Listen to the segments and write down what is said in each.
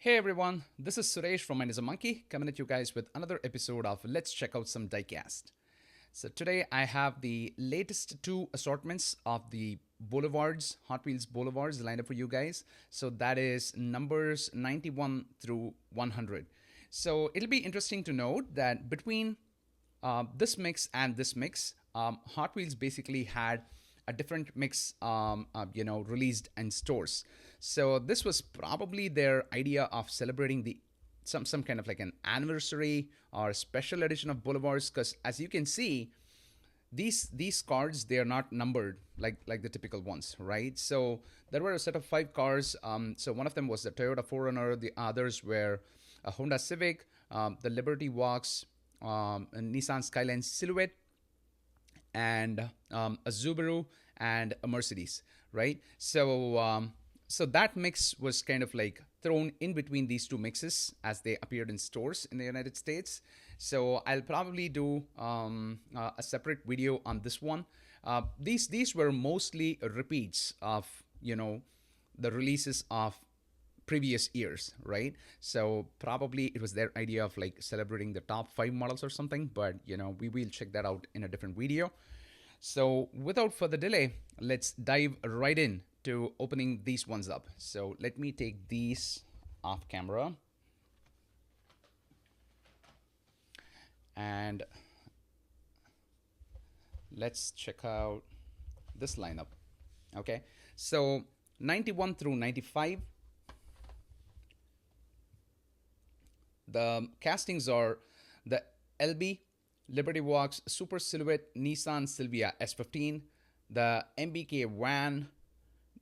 Hey everyone, this is Suresh from Mine is a Monkey coming at you guys with another episode of Let's Check Out Some Diecast. So today I have the latest two assortments of the Boulevards, Hot Wheels Boulevards lined up for you guys. So that is numbers 91 through 100. So it'll be interesting to note that between this mix and this mix, Hot Wheels basically had a different mix, released in stores. So this was probably their idea of celebrating the some kind of like an anniversary or special edition of Boulevards. Because as you can see, these cards they are not numbered like the typical ones, right? So there were a set of five cars. So one of them was the Toyota 4Runner. The others were a Honda Civic, the Liberty Walks, a Nissan Skyline Silhouette, and a Subaru and a Mercedes, right? So that mix was kind of like thrown in between these two mixes as they appeared in stores in the United States. So I'll probably do a separate video on this one. These were mostly repeats of the releases of previous years, right? So probably it was their idea of like celebrating the top five models or something, but we will check that out in a different video. So without further delay, let's dive right in to opening these ones up. So let me take these off camera and let's check out this lineup. Okay, so 91 through 95. The castings are the LB Liberty Walks Super Silhouette Nissan Silvia S15, the MBK Van,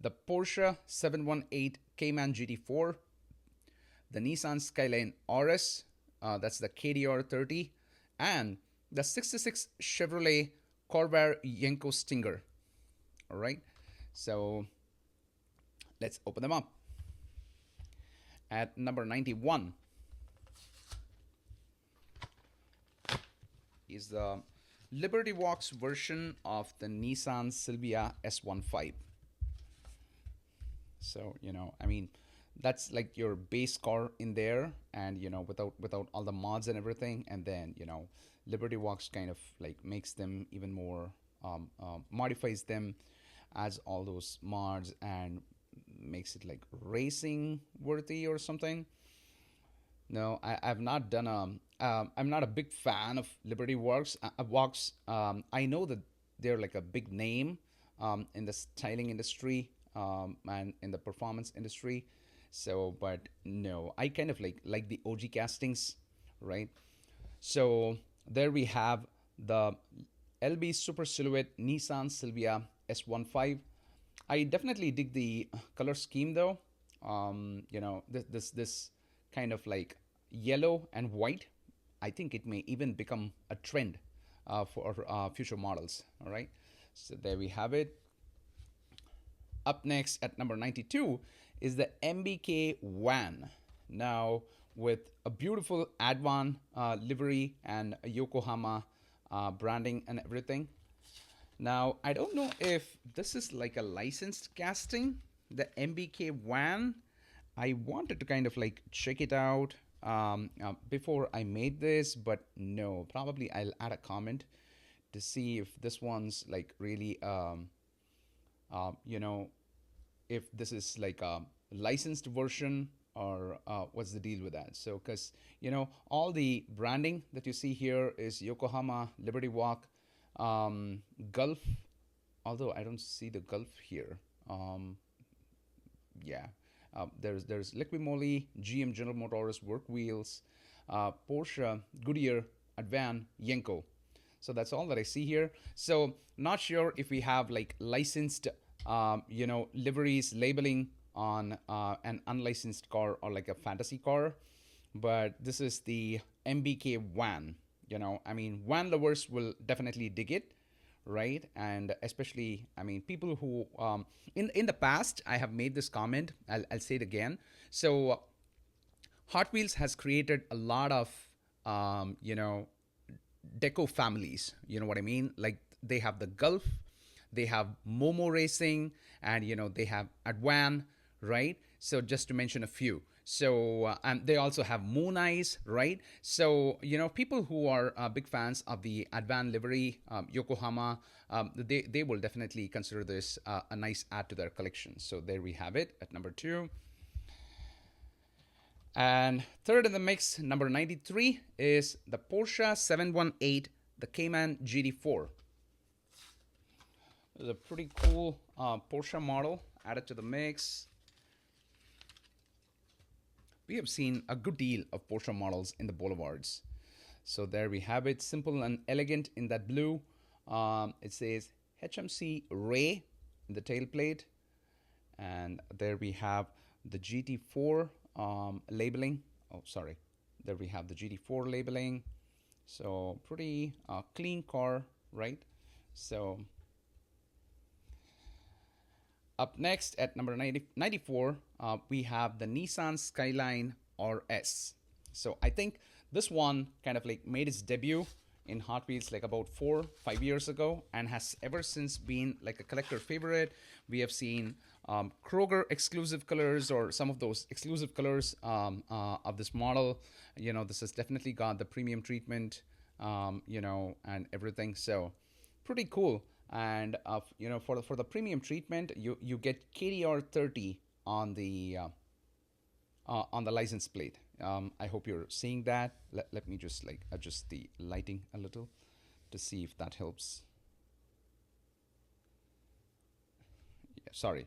the Porsche 718 Cayman GT4, the Nissan Skyline RS, that's the KDR 30, and the 66 Chevrolet Corvair Yenko Stinger. All right, so let's open them up. At number 91 is the Liberty Walks version of the Nissan Silvia S15. So that's like your base car in there, and without all the mods and everything, and then Liberty Walks kind of like makes them even more, modifies them, adds all those mods and makes it like racing worthy or something. No, I've not done I'm not a big fan of Liberty Walks. Walks. I know that they're like a big name in the styling industry and in the performance industry. So, but no, I kind of like the OG castings, right? So there we have the LB Super Silhouette Nissan Silvia S15. I definitely dig the color scheme though. This kind of like yellow and white. I think it may even become a trend for future models. All right, so there we have it. Up next at number 92 is the MBK Van. Now with a beautiful Advan livery and a Yokohama branding and everything. Now I don't know if this is like a licensed casting, the MBK Van. I wanted to kind of like check it out before I made this, but no, probably I'll add a comment to see if this one's like really, if this is like a licensed version or what's the deal with that. So, because, all the branding that you see here is Yokohama, Liberty Walk, Gulf, although I don't see the Gulf here. Yeah. There's Liqui GM General Motors, Work Wheels, Porsche, Goodyear, Advan, Yenko. So that's all that I see here. So not sure if we have like licensed, liveries labeling on an unlicensed car or like a fantasy car, but this is the MBK Van. Van lovers will definitely dig it, right? And especially, people who in the past I have made this comment. I'll say it again. So Hot Wheels has created a lot of deco families. You know what I mean? Like they have the Gulf, they have Momo Racing, and they have Advan, right? So just to mention a few. So and they also have Moon Eyes, right? So people who are big fans of the Advan livery, Yokohama, they will definitely consider this a nice add to their collection. So there we have it at number two. And third in the mix, number 93, is the Porsche 718, the Cayman GT4. It's a pretty cool Porsche model added to the mix. We have seen a good deal of Porsche models in the Boulevards. So there we have it, simple and elegant in that blue. It says HMC Ray in the tailplate. And there we have the GT4 labeling. Oh, sorry. There we have the GT4 labeling. So pretty clean car, right? So up next at number 94, we have the Nissan Skyline RS. So I think this one kind of like made its debut in Hot Wheels like about 4-5 years ago and has ever since been like a collector favorite. We have seen Kroger exclusive colors or some of those exclusive colors of this model. This has definitely got the premium treatment, and everything. So pretty cool. And for the premium treatment, you get KDR 30 on the license plate. I hope you're seeing that. Let me just like adjust the lighting a little to see if that helps. Yeah, sorry.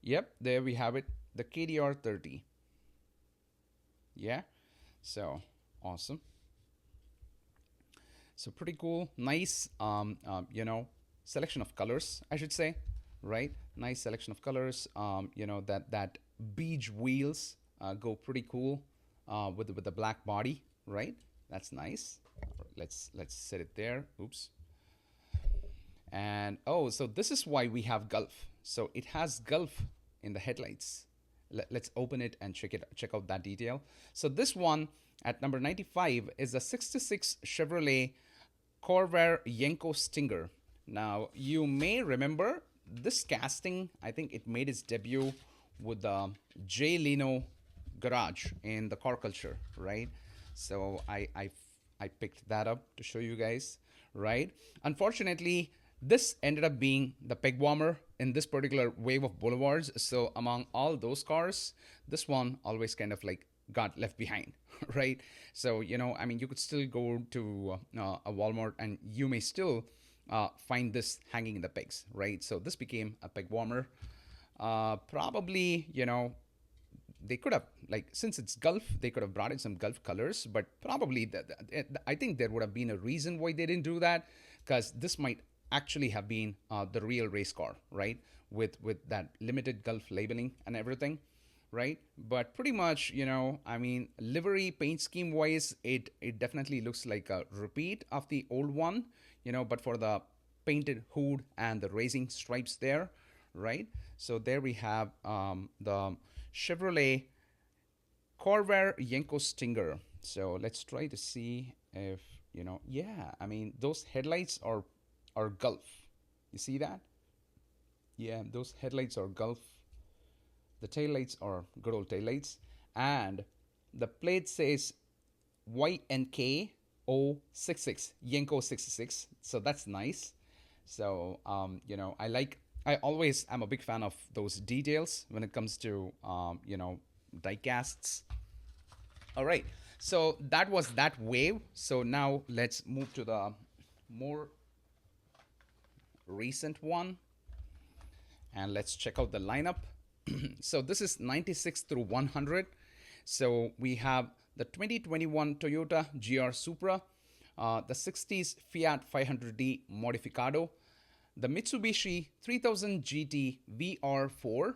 Yep, there we have it. The KDR 30. Yeah. So awesome. So pretty cool. Nice selection of colors, I should say. Right? Nice selection of colors. That beige wheels go pretty cool with the black body, right? That's nice. Let's set it there. Oops. And so this is why we have Gulf. So it has Gulf in the headlights. Let's open it and check out that detail. So this one at number 95 is a 66 Chevrolet Corvair Yenko Stinger. Now you may remember this casting. I think it made its debut with the Jay Leno garage in the car culture, right? So I picked that up to show you guys, right? Unfortunately, this ended up being the peg warmer in this particular wave of Boulevards. So among all those cars, this one always kind of like got left behind, right? So you could still go to a Walmart and you may still find this hanging in the pegs, right? So this became a peg warmer. Probably, they could have, like, since it's Gulf, they could have brought in some Gulf colors, but probably I think there would have been a reason why they didn't do that, because this might actually have been the real race car, right? With that limited Gulf labeling and everything, right? But pretty much, livery paint scheme wise, it definitely looks like a repeat of the old one, but for the painted hood and the racing stripes there, right? So there we have the Chevrolet Corvair Yenko Stinger. So let's try to see if, those headlights are Gulf. You see that? Yeah, those headlights are Gulf. The taillights are good old taillights. And the plate says YNK066, Yenko 66. So that's nice. So, I always am a big fan of those details when it comes to, die casts. All right. So that was that wave. So now let's move to the more recent one. And let's check out the lineup. So this is 96 through 100. So we have the 2021 Toyota GR Supra, the 60s Fiat 500D Modificado, the Mitsubishi 3000 GT VR4,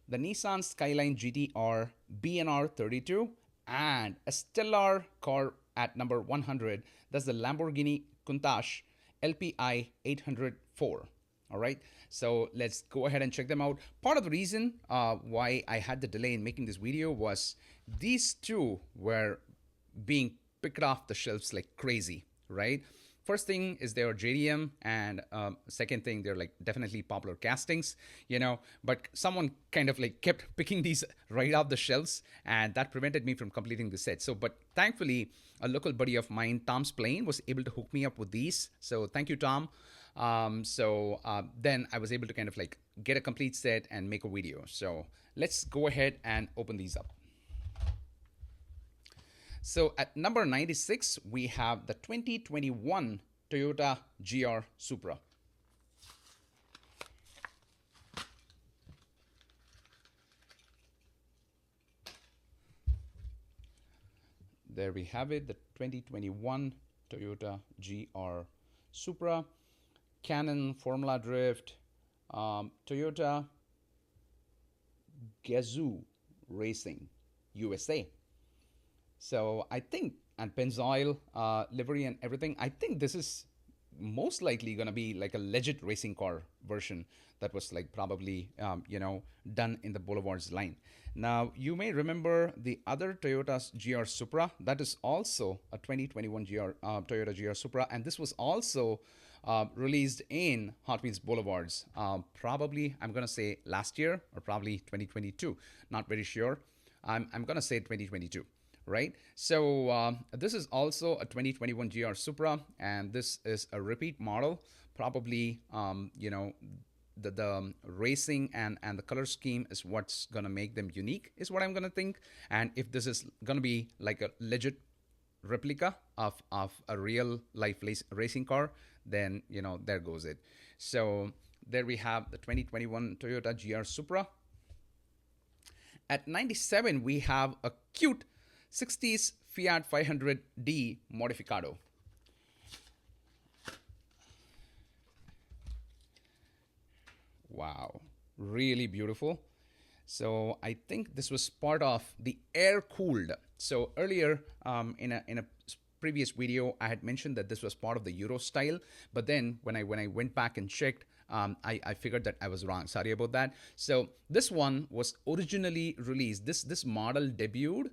the Nissan Skyline GTR BNR 32, and a stellar car at number 100. That's the Lamborghini Countach LPI 804. All right, so let's go ahead and check them out. Part of the reason why I had the delay in making this video was these two were being picked off the shelves like crazy, right? first thing is their JDM, and second thing, they're like definitely popular castings, But someone kind of like kept picking these right off the shelves, and that prevented me from completing the set. So, but thankfully, a local buddy of mine, Tom Splain, was able to hook me up with these. So, thank you, Tom. Then I was able to kind of like get a complete set and make a video. So, let's go ahead and open these up. So at number 96, we have the 2021 Toyota GR Supra. There we have it, the 2021 Toyota GR Supra, Canon Formula Drift, Toyota Gazoo Racing USA. So I think, and Pennzoil livery and everything, I think this is most likely going to be like a legit racing car version that was like probably, done in the Boulevards line. Now, you may remember the other Toyota's GR Supra. That is also a 2021 Toyota GR Supra. And this was also released in Hot Wheels Boulevards. Probably, I'm going to say last year or probably 2022. Not very sure. I'm going to say 2022. Right? So this is also a 2021 GR Supra, and this is a repeat model. Probably, the racing and the color scheme is what's gonna make them unique, is what I'm gonna think. And if this is gonna be like a legit replica of a real life racing car, then there goes it. So there we have the 2021 Toyota GR Supra. At 97, we have a cute 60s Fiat 500D Modificado. Wow, really beautiful. So I think this was part of the air cooled. So earlier, in a previous video, I had mentioned that this was part of the Euro style. But then when I went back and checked, I figured that I was wrong. Sorry about that. So this one was originally released. This model debuted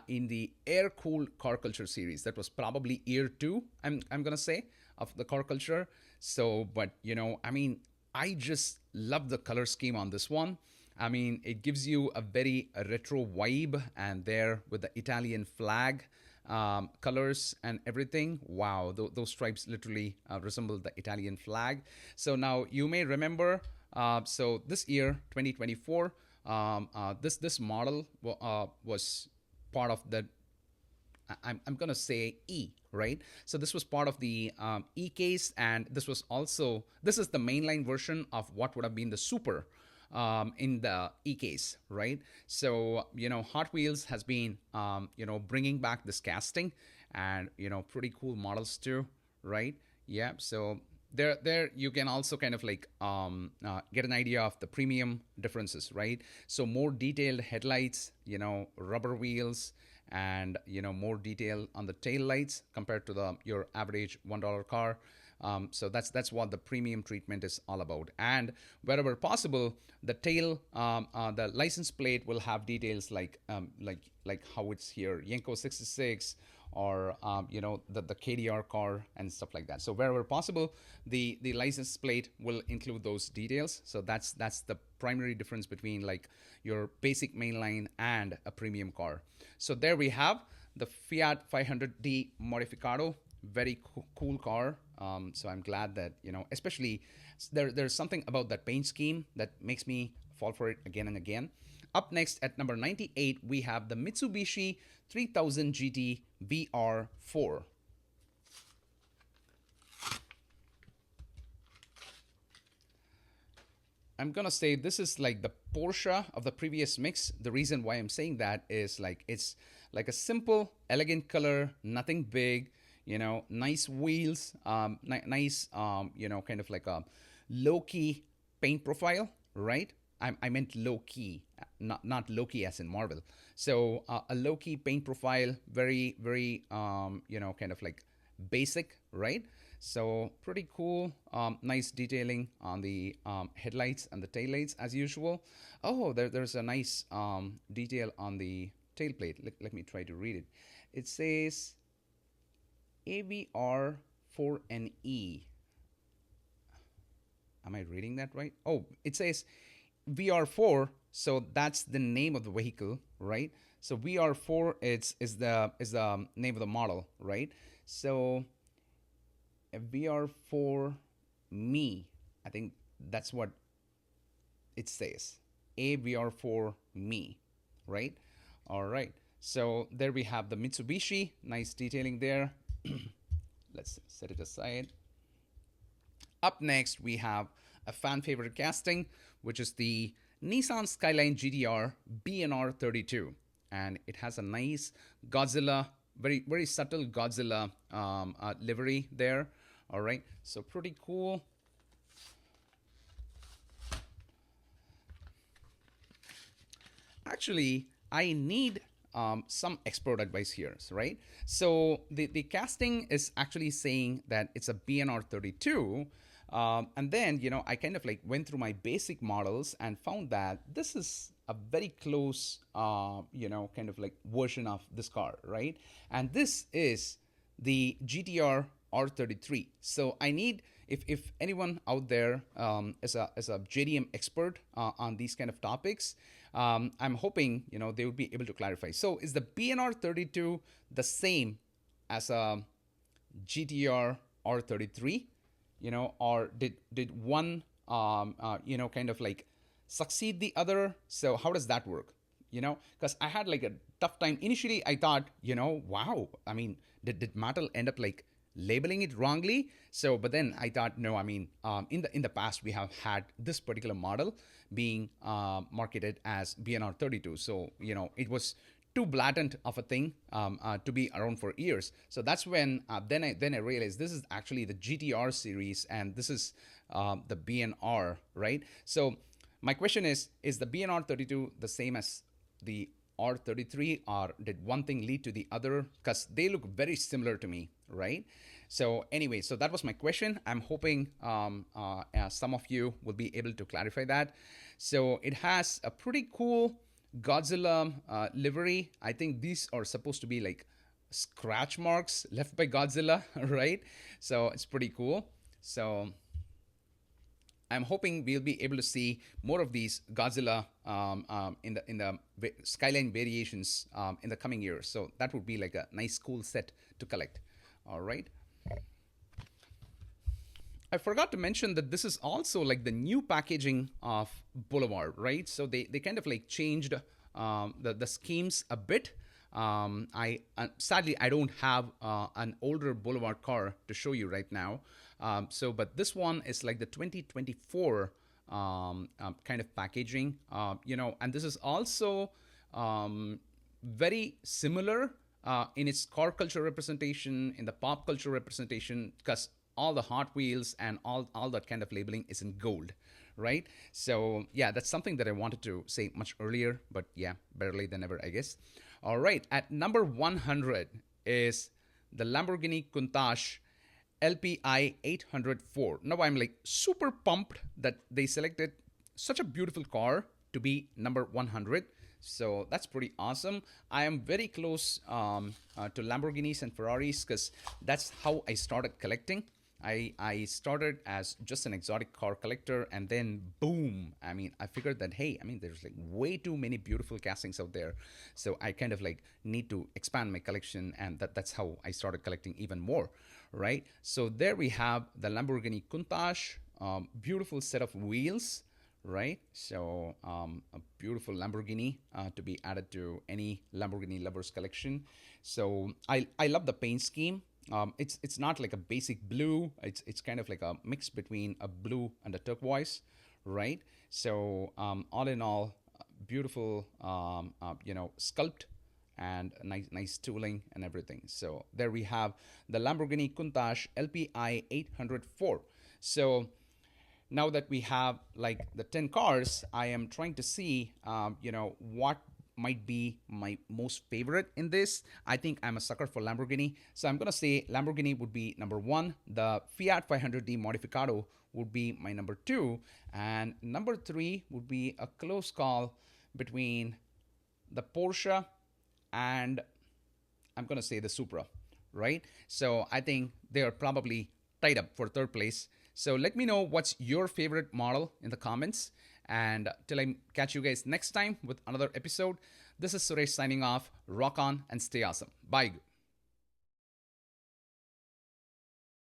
in the air cooled car culture series. That was probably year two. I'm gonna say of the car culture. So, but I mean, I just love the color scheme on this one. I mean, it gives you a very retro vibe, and there with the Italian flag colors and everything. Wow, those stripes literally resemble the Italian flag. So now you may remember. So this year, 2024, this model was part of the. I'm gonna say E, right? So this was part of the E case, and this is the mainline version of what would have been the Super in the E case, right? So Hot Wheels has been bringing back this casting, and pretty cool models too, right? Yeah. So there you can also kind of like get an idea of the premium differences, right? So more detailed headlights, rubber wheels, and more detail on the tail lights compared to your average $1 car. So that's what the premium treatment is all about. And wherever possible, the tail, the license plate will have details like how it's here, Yenko 66, or the KDR car and stuff like that. So wherever possible, the license plate will include those details. So that's the primary difference between like your basic mainline and a premium car. So there we have the Fiat 500D Modificado. Very cool car. So I'm glad that especially there's something about that paint scheme that makes me fall for it again and again. Up next at number 98, we have the Mitsubishi 3000 GT VR4. I'm gonna say this is like the Porsche of the previous mix. The reason why I'm saying that is like it's like a simple, elegant color, nothing big, nice wheels, nice, kind of like a low key paint profile, right? I meant low key, not low key as in Marvel. So a low key paint profile, very very kind of like basic, right? So pretty cool. Nice detailing on the headlights and the taillights as usual. Oh, there's a nice detail on the tailplate. Let me try to read it. It says AVR VR4NE. Am I reading that right? Oh, it says VR4, so that's the name of the vehicle, right? So VR4 is the name of the model, right? So a VR4 me, I think that's what it says. A VR4 me, right? All right. So there we have the Mitsubishi, nice detailing there. Let's set it aside. Up next, we have a fan favorite casting, which is the Nissan Skyline GTR BNR 32. And it has a nice Godzilla, very subtle Godzilla livery there. All right, so pretty cool. Actually, I need some expert advice here, right? So the casting is actually saying that it's a BNR 32. And then, I kind of like went through my basic models and found that this is a very close, kind of like version of this car, right? And this is the GTR R33. So I need, if anyone out there is a JDM expert on these kind of topics, I'm hoping they would be able to clarify. So is the BNR 32 the same as a GTR R33? Or did one kind of like succeed the other? So how does that work? Because I had like a tough time initially. I thought, wow, I mean, did Mattel end up like labeling it wrongly? So but then I thought, no, I mean, in the past we have had this particular model being marketed as BNR 32. So it was too blatant of a thing to be around for years. So that's when then I realized this is actually the GTR series, and this is the BNR, right? So my question is the BNR 32 the same as the R33, or did one thing lead to the other? Because they look very similar to me, right? So anyway, so that was my question. I'm hoping some of you will be able to clarify that. So it has a pretty cool Godzilla livery. I think these are supposed to be like scratch marks left by Godzilla, right? So it's pretty cool. So I'm hoping we'll be able to see more of these Godzilla in the Skyline variations in the coming years. So that would be like a nice, cool set to collect. All right. I forgot to mention that this is also like the new packaging of Boulevard, right? So they kind of like changed the schemes a bit. I sadly I don't have an older Boulevard car to show you right now. But this one is like the 2024 kind of packaging, and this is also very similar in its car culture representation, in the pop culture representation, because all the Hot Wheels and all that kind of labeling is in gold, right? So yeah, that's something that I wanted to say much earlier, but yeah, better late than never, I guess. All right, at number 100 is the Lamborghini Countach LPI 804. Now I'm like super pumped that they selected such a beautiful car to be number 100. So that's pretty awesome. I am very close to Lamborghinis and Ferraris because that's how I started collecting. I started as just an exotic car collector, and then boom, I mean, I figured that, hey, I mean, there's like way too many beautiful castings out there. So I kind of like need to expand my collection, and that's how I started collecting even more, right? So there we have the Lamborghini Countach, beautiful set of wheels, right? So a beautiful Lamborghini to be added to any Lamborghini lovers collection. So I love the paint scheme. It's not like a basic blue. It's kind of like a mix between a blue and a turquoise, right? So all in all, beautiful, sculpt and nice tooling and everything. So there we have the Lamborghini Countach LPI 804. So now that we have like the 10 cars, I am trying to see, what might be my most favorite in this. I think I'm a sucker for Lamborghini. So I'm going to say Lamborghini would be number one. The Fiat 500D Modificado would be my number two. And number three would be a close call between the Porsche and I'm going to say the Supra, right? So I think they are probably tied up for third place. So let me know what's your favorite model in the comments. And till I catch you guys next time with another episode, this is Suresh signing off. Rock on and stay awesome. Bye.